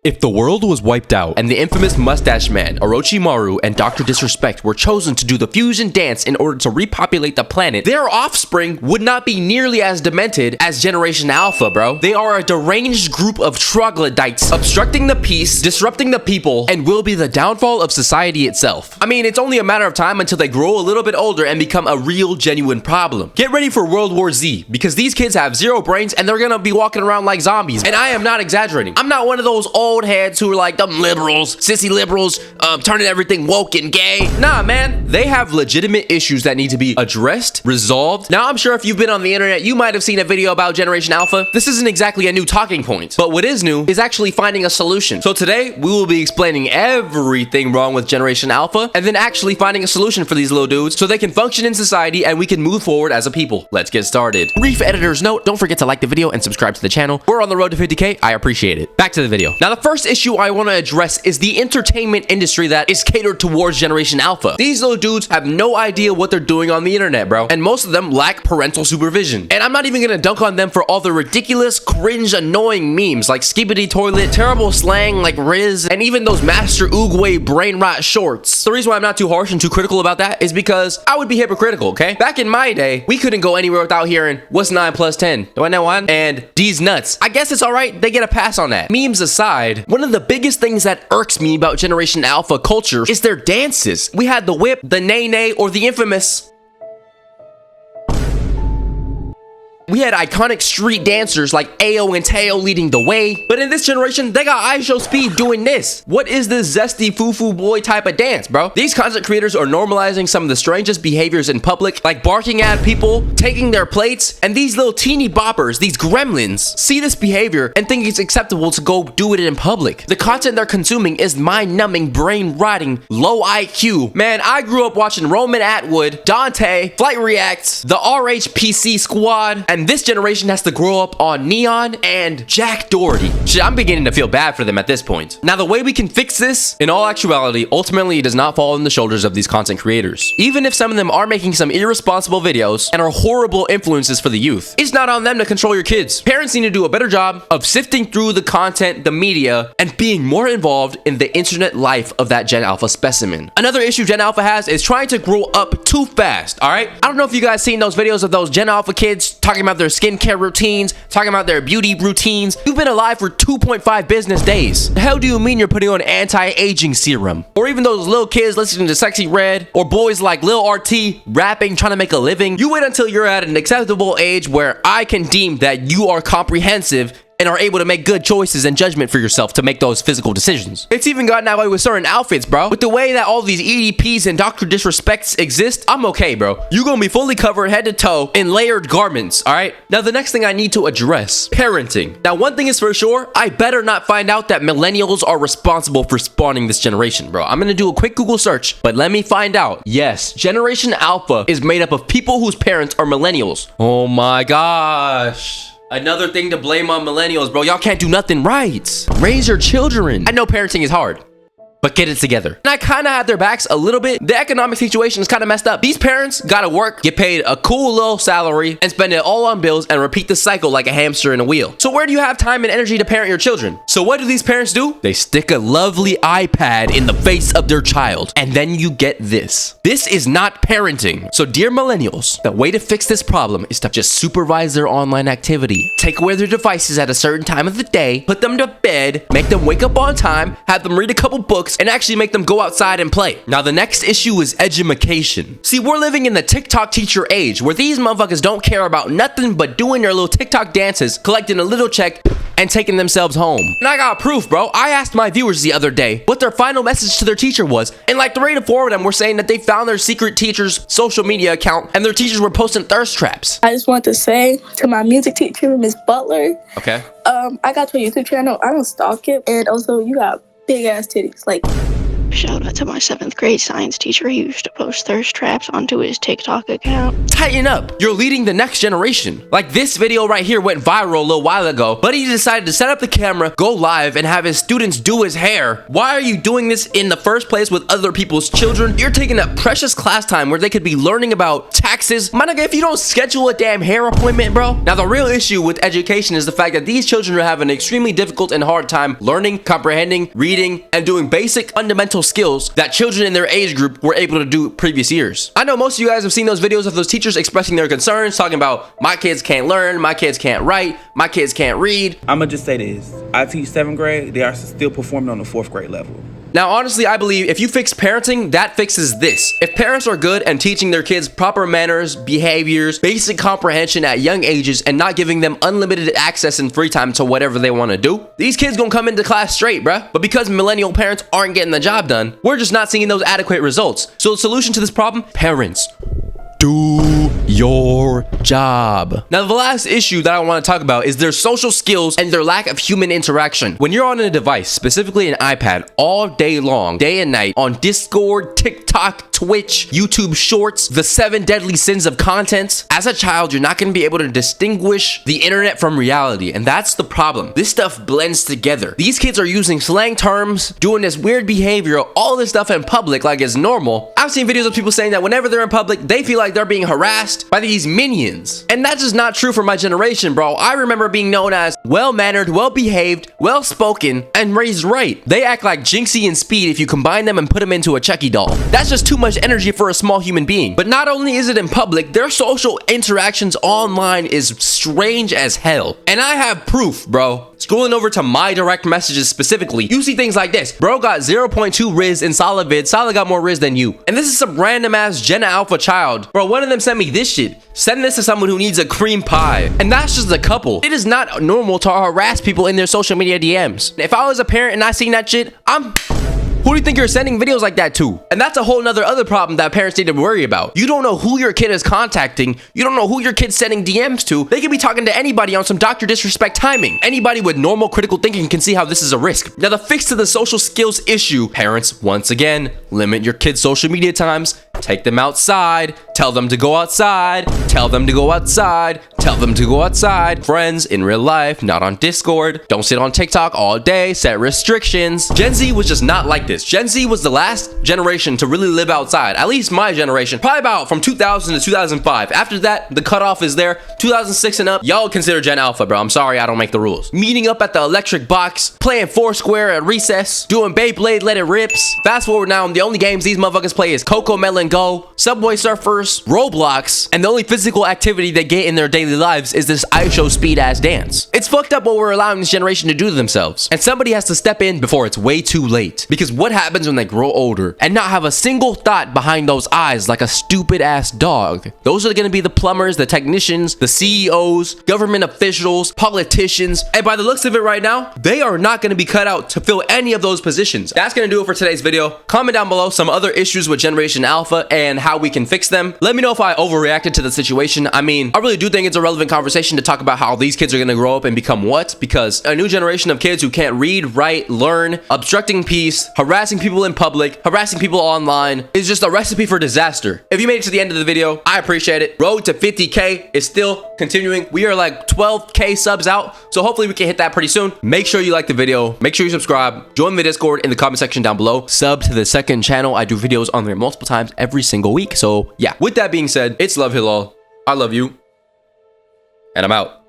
If the world was wiped out and the infamous Mustache Man, Orochimaru, and Dr. Disrespect were chosen to do the fusion dance in order to repopulate the planet, their offspring would not be nearly as demented as Generation Alpha, bro. They are a deranged group of troglodytes, obstructing the peace, disrupting the people, and will be the downfall of society itself. I mean, it's only a matter of time until they grow a little bit older and become a real, genuine problem. Get ready for World War Z, because these kids have zero brains and they're gonna be walking around like zombies. And I am not exaggerating. I'm not one of those old heads who are like them liberals, sissy liberals, turning everything woke and gay. Nah, man, they have legitimate issues that need to be addressed, resolved. Now, I'm sure if you've been on the internet, you might have seen a video about Generation Alpha. This isn't exactly a new talking point, but what is new is actually finding a solution. So today, we will be explaining everything wrong with Generation Alpha, and then actually finding a solution for these little dudes so they can function in society and we can move forward as a people. Let's get started. Brief editor's note, don't forget to like the video and subscribe to the channel. We're on the road to 50K. I appreciate it. Back to the video. Now, the first issue I want to address is the entertainment industry that is catered towards Generation Alpha. These little dudes have no idea what they're doing on the internet, bro. And most of them lack parental supervision. And I'm not even gonna dunk on them for all the ridiculous, cringe, annoying memes like Skibidi Toilet, terrible slang like Riz, and even those Master Oogway brain rot shorts. The reason why I'm not too harsh and too critical about that is because I would be hypocritical, okay? Back in my day, we couldn't go anywhere without hearing, what's 9 plus 10? Do I know one? And D's nuts. I guess it's alright, they get a pass on that. Memes aside, one of the biggest things that irks me about Generation Alpha culture is their dances. We had the whip, the nay-nay, or the infamous... We had iconic street dancers like Ayo and Teo leading the way, but in this generation, they got ISO Speed doing this. What is this zesty foo-foo boy type of dance, bro? These content creators are normalizing some of the strangest behaviors in public, like barking at people, taking their plates, and these little teeny boppers, these gremlins, see this behavior and think it's acceptable to go do it in public. The content they're consuming is mind-numbing, brain-rotting, low IQ. Man, I grew up watching Roman Atwood, Dante, Flight Reacts, the RHPC Squad, and this generation has to grow up on Neon and Jack Doherty. Shit, I'm beginning to feel bad for them at this point. Now, the way we can fix this, in all actuality, ultimately it does not fall on the shoulders of these content creators. Even if some of them are making some irresponsible videos and are horrible influences for the youth, it's not on them to control your kids. Parents need to do a better job of sifting through the content, the media, and being more involved in the internet life of that Gen Alpha specimen. Another issue Gen Alpha has is trying to grow up too fast, all right? I don't know if you guys seen those videos of those Gen Alpha kids talking about their skincare routines, talking about their beauty routines. You've been alive for 2.5 business days. The hell do you mean you're putting on anti-aging serum? Or even those little kids listening to Sexy Red, or boys like Lil RT rapping, trying to make a living. You wait until you're at an acceptable age where I can deem that you are comprehensive and are able to make good choices and judgment for yourself to make those physical decisions. It's even gotten that way with certain outfits, bro. With the way that all these EDPs and Dr. Disrespects exist, I'm okay, bro. You gonna be fully covered head to toe in layered garments, all right? Now, the next thing I need to address, parenting. Now, one thing is for sure, I better not find out that millennials are responsible for spawning this generation, bro. I'm gonna do a quick Google search, but let me find out. Yes, Generation Alpha is made up of people whose parents are millennials. Oh my gosh. Another thing to blame on millennials, bro. Y'all can't do nothing right. Raise your children. I know parenting is hard, but get it together. And I kind of had their backs a little bit. The economic situation is kind of messed up. These parents gotta work, get paid a cool little salary, and spend it all on bills and repeat the cycle like a hamster in a wheel. So where do you have time and energy to parent your children? So what do these parents do? They stick a lovely iPad in the face of their child. And then you get this. This is not parenting. So dear millennials, the way to fix this problem is to just supervise their online activity. Take away their devices at a certain time of the day, put them to bed, make them wake up on time, have them read a couple books, and actually make them go outside and play. Now, the next issue is education. See, we're living in the TikTok teacher age where these motherfuckers don't care about nothing but doing their little TikTok dances, collecting a little check, and taking themselves home. And I got proof, bro. I asked my viewers the other day what their final message to their teacher was, and like 3 to 4 of them were saying that they found their secret teacher's social media account and their teachers were posting thirst traps. I just want to say to my music teacher, Miss Butler, okay, I got your YouTube channel. I don't stalk it, and also you got big ass titties. Like, Shout out to my 7th grade science teacher. He used to post thirst traps onto his TikTok account. Tighten up. You're leading the next generation. Like this video right here went viral a little while ago, but he decided to set up the camera, go live, and have his students do his hair. Why are you doing this in the first place with other people's children? You're taking up precious class time where they could be learning about taxes. My nigga, if you don't schedule a damn hair appointment, bro. Now, the real issue with education is the fact that these children are having an extremely difficult and hard time learning, comprehending, reading, and doing basic fundamental skills that children in their age group were able to do previous years. I know most of you guys have seen those videos of those teachers expressing their concerns, talking about my kids can't learn, my kids can't write, my kids can't read. I'ma just say this. I teach 7th grade, they are still performing on the 4th grade level. Now, honestly, I believe if you fix parenting, that fixes this. If parents are good and teaching their kids proper manners, behaviors, basic comprehension at young ages, and not giving them unlimited access and free time to whatever they want to do, these kids gonna come into class straight, bruh. But because millennial parents aren't getting the job done, we're just not seeing those adequate results. So the solution to this problem, parents, do your job. Now, the last issue that I want to talk about is their social skills and their lack of human interaction. When you're on a device, specifically an iPad, all day long, day and night, on Discord, TikTok, Twitch, YouTube Shorts, the 7 deadly sins of content, as a child, you're not going to be able to distinguish the internet from reality, and that's the problem. This stuff blends together. These kids are using slang terms, doing this weird behavior, all this stuff in public like it's normal. I've seen videos of people saying that whenever they're in public, they feel like they're being harassed by these minions. And that's just not true for my generation, bro. I remember being known as well-mannered, well-behaved, well-spoken, and raised right. They act like Jinxie and Speed if you combine them and put them into a Chucky doll. That's just too much energy for a small human being. But not only is it in public, their social interactions online is strange as hell. And I have proof, bro. Scrolling over to my direct messages specifically, you see things like this. Bro got 0.2 Riz in Solid vid. Solid got more Riz than you. And this is some random ass Gen Alpha child. Bro, one of them sent me this shit. Send this to someone who needs a cream pie. And that's just a couple. It is not normal to harass people in their social media DMs. If I was a parent and I seen that shit, who do you think you're sending videos like that to? And that's a whole nother other problem that parents need to worry about. You don't know who your kid is contacting. You don't know who your kid's sending DMs to. They could be talking to anybody on some Dr. Disrespect timing. Anybody with normal critical thinking can see how this is a risk. Now, the fix to the social skills issue, parents, once again, limit your kids' social media times. Take them outside. Tell them to go outside. Tell them to go outside. Tell them to go outside. Friends, in real life, not on Discord. Don't sit on TikTok all day. Set restrictions. Gen Z was just not like this. Gen Z was the last generation to really live outside. At least my generation. Probably about from 2000 to 2005. After that, the cutoff is there. 2006 and up, y'all consider Gen Alpha, bro. I'm sorry, I don't make the rules. Meeting up at the electric box. Playing Foursquare at recess. Doing Beyblade, let it rips. Fast forward now, the only games these motherfuckers play is Coco Melon Go, Subway Surfers, Roblox, and the only physical activity they get in their daily lives is this ISO speed ass dance. It's fucked up what we're allowing this generation to do to themselves. And somebody has to step in before it's way too late. Because what happens when they grow older and not have a single thought behind those eyes like a stupid ass dog? Those are gonna be the plumbers, the technicians, the CEOs, government officials, politicians, and by the looks of it right now, they are not gonna be cut out to fill any of those positions. That's gonna do it for today's video. Comment down below some other issues with Generation Alpha and how we can fix them. Let me know if I overreacted to the situation. I mean, I really do think it's a relevant conversation to talk about how these kids are gonna grow up and become what? Because a new generation of kids who can't read, write, learn, obstructing peace, harassing people in public, harassing people online is just a recipe for disaster. If you made it to the end of the video, I appreciate it. Road to 50K is still continuing. We are like 12K subs out, so hopefully we can hit that pretty soon. Make sure you like the video, make sure you subscribe, join the Discord in the comment section down below, sub to the second channel. I do videos on there multiple times every single week. So yeah, with that being said, it's Love Hilal. I love you, and I'm out.